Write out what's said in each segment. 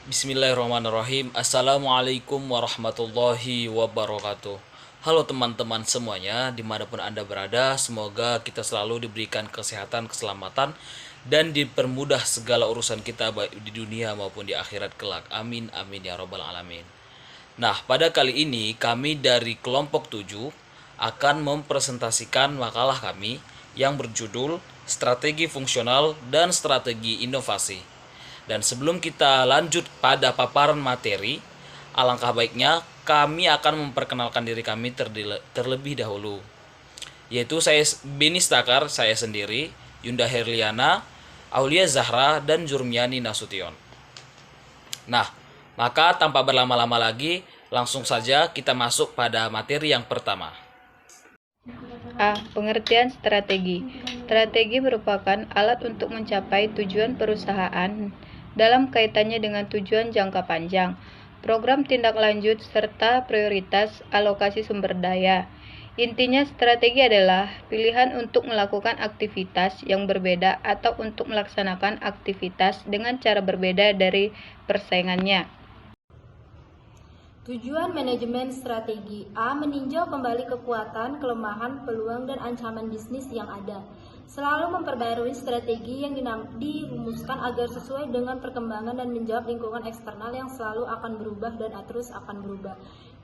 Bismillahirrahmanirrahim. Assalamualaikum warahmatullahi wabarakatuh. Halo teman-teman semuanya, dimanapun Anda berada, semoga kita selalu diberikan kesehatan, keselamatan, dan dipermudah segala urusan kita baik di dunia maupun di akhirat kelak. Amin, amin ya robbal alamin. Nah, pada kali ini kami dari kelompok 7 akan mempresentasikan makalah kami yang berjudul Strategi Fungsional dan Strategi Inovasi. Dan sebelum kita lanjut pada paparan materi, alangkah baiknya kami akan memperkenalkan diri kami terlebih dahulu. Yaitu saya Beni Stakar, saya sendiri, Yunda Herliana, Aulia Zahra, dan Jurmiani Nasution. Nah, maka tanpa berlama-lama lagi, langsung saja kita masuk pada materi yang pertama. A. Pengertian strategi. Strategi merupakan alat untuk mencapai tujuan perusahaan dalam kaitannya dengan tujuan jangka panjang, program tindak lanjut, serta prioritas alokasi sumber daya. Intinya, strategi adalah pilihan untuk melakukan aktivitas yang berbeda atau untuk melaksanakan aktivitas dengan cara berbeda dari persaingannya. Tujuan manajemen strategi. A. Meninjau kembali kekuatan, kelemahan, peluang, dan ancaman bisnis yang ada. Selalu memperbarui strategi yang dirumuskan agar sesuai dengan perkembangan dan menjawab lingkungan eksternal yang selalu akan berubah dan terus akan berubah.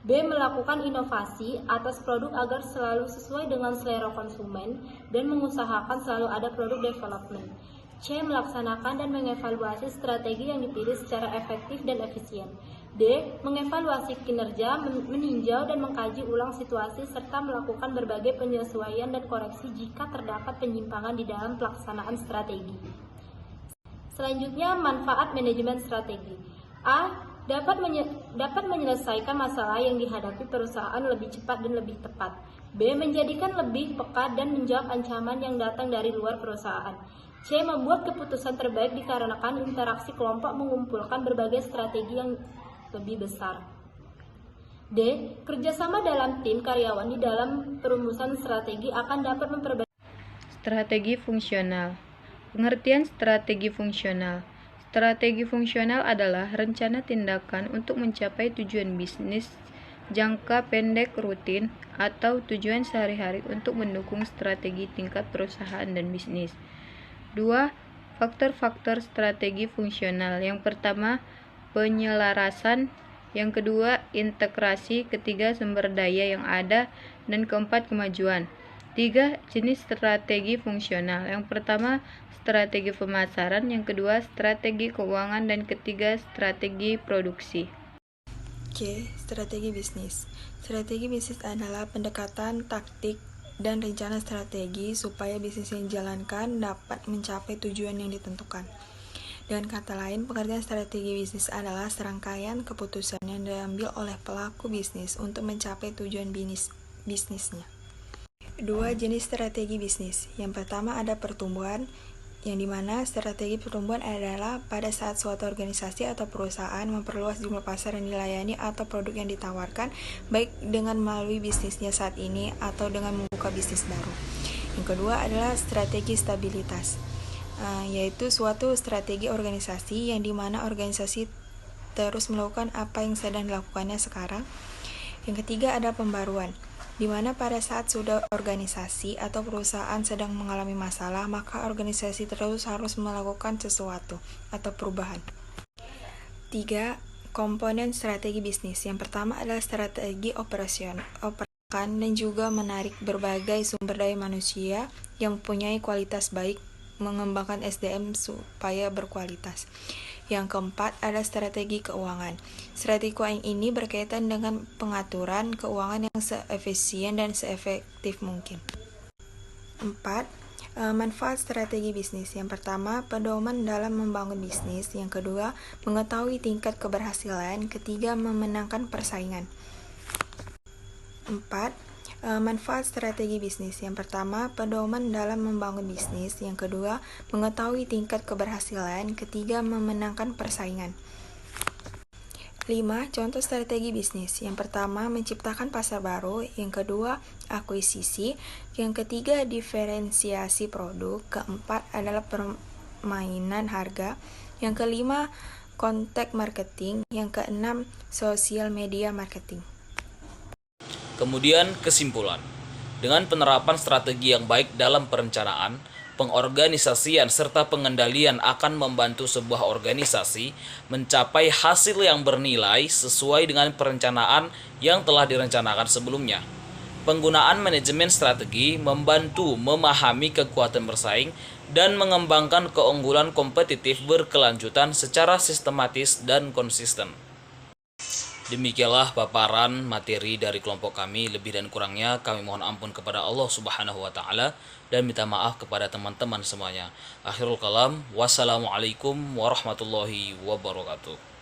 B. Melakukan inovasi atas produk agar selalu sesuai dengan selera konsumen dan mengusahakan selalu ada produk development. C. Melaksanakan dan mengevaluasi strategi yang dipilih secara efektif dan efisien. D. Mengevaluasi kinerja, meninjau dan mengkaji ulang situasi serta melakukan berbagai penyesuaian dan koreksi jika terdapat penyimpangan di dalam pelaksanaan strategi. Selanjutnya, manfaat manajemen strategi. A. Dapat menyelesaikan masalah yang dihadapi perusahaan lebih cepat dan lebih tepat. B. Menjadikan lebih peka dan menjawab ancaman yang datang dari luar perusahaan. C. Membuat keputusan terbaik dikarenakan interaksi kelompok mengumpulkan berbagai strategi yang lebih besar. D. Kerjasama dalam tim karyawan di dalam perumusan strategi akan dapat memperbaiki. Strategi fungsional. Pengertian strategi fungsional. Strategi fungsional adalah rencana tindakan untuk mencapai tujuan bisnis jangka pendek rutin atau tujuan sehari-hari untuk mendukung strategi tingkat perusahaan dan bisnis. 2. Faktor-faktor strategi fungsional. Yang pertama, penyelarasan, yang kedua, integrasi, ketiga, sumber daya yang ada, dan keempat, kemajuan. 3. Jenis strategi fungsional. Yang pertama, strategi pemasaran, yang kedua, strategi keuangan, dan ketiga, strategi produksi. C. Strategi bisnis. Strategi bisnis adalah pendekatan taktik dan rencana strategi supaya bisnis yang dijalankan dapat mencapai tujuan yang ditentukan. Dengan kata lain, pengertian strategi bisnis adalah serangkaian keputusan yang diambil oleh pelaku bisnis untuk mencapai tujuan bisnisnya. 2. Jenis strategi bisnis. Yang pertama ada pertumbuhan, yang dimana strategi pertumbuhan adalah pada saat suatu organisasi atau perusahaan memperluas jumlah pasar yang dilayani atau produk yang ditawarkan, baik dengan melalui bisnisnya saat ini atau dengan membuka bisnis baru. Yang kedua adalah strategi stabilitas, yaitu suatu strategi organisasi yang dimana organisasi terus melakukan apa yang sedang dilakukannya sekarang. Yang ketiga ada pembaruan, di mana pada saat sudah organisasi atau perusahaan sedang mengalami masalah, maka organisasi terus harus melakukan sesuatu atau perubahan. 3. Komponen strategi bisnis. Yang pertama adalah strategi operasional dan juga menarik berbagai sumber daya manusia yang mempunyai kualitas baik, mengembangkan SDM supaya berkualitas. Yang keempat adalah strategi keuangan. Strategi keuangan ini berkaitan dengan pengaturan keuangan yang seefisien dan seefektif mungkin. 4. Manfaat strategi bisnis. Yang pertama, pedoman dalam membangun bisnis. Yang kedua, mengetahui tingkat keberhasilan. Ketiga, memenangkan persaingan. 4. Manfaat strategi bisnis. Yang pertama, pedoman dalam membangun bisnis. Yang kedua, mengetahui tingkat keberhasilan. Ketiga, memenangkan persaingan. 5. Contoh strategi bisnis. Yang pertama, menciptakan pasar baru. Yang kedua, akuisisi. Yang ketiga, diferensiasi produk. Keempat adalah permainan harga. Yang kelima, kontak marketing. Yang keenam, sosial media marketing. Kemudian kesimpulan. Dengan penerapan strategi yang baik dalam perencanaan, pengorganisasian serta pengendalian akan membantu sebuah organisasi mencapai hasil yang bernilai sesuai dengan perencanaan yang telah direncanakan sebelumnya. Penggunaan manajemen strategi membantu memahami kekuatan bersaing dan mengembangkan keunggulan kompetitif berkelanjutan secara sistematis dan konsisten. Demikianlah paparan materi dari kelompok kami. Lebih dan kurangnya kami mohon ampun kepada Allah Subhanahu wa taala dan minta maaf kepada teman-teman semuanya. Akhirul kalam, wassalamualaikum warahmatullahi wabarakatuh.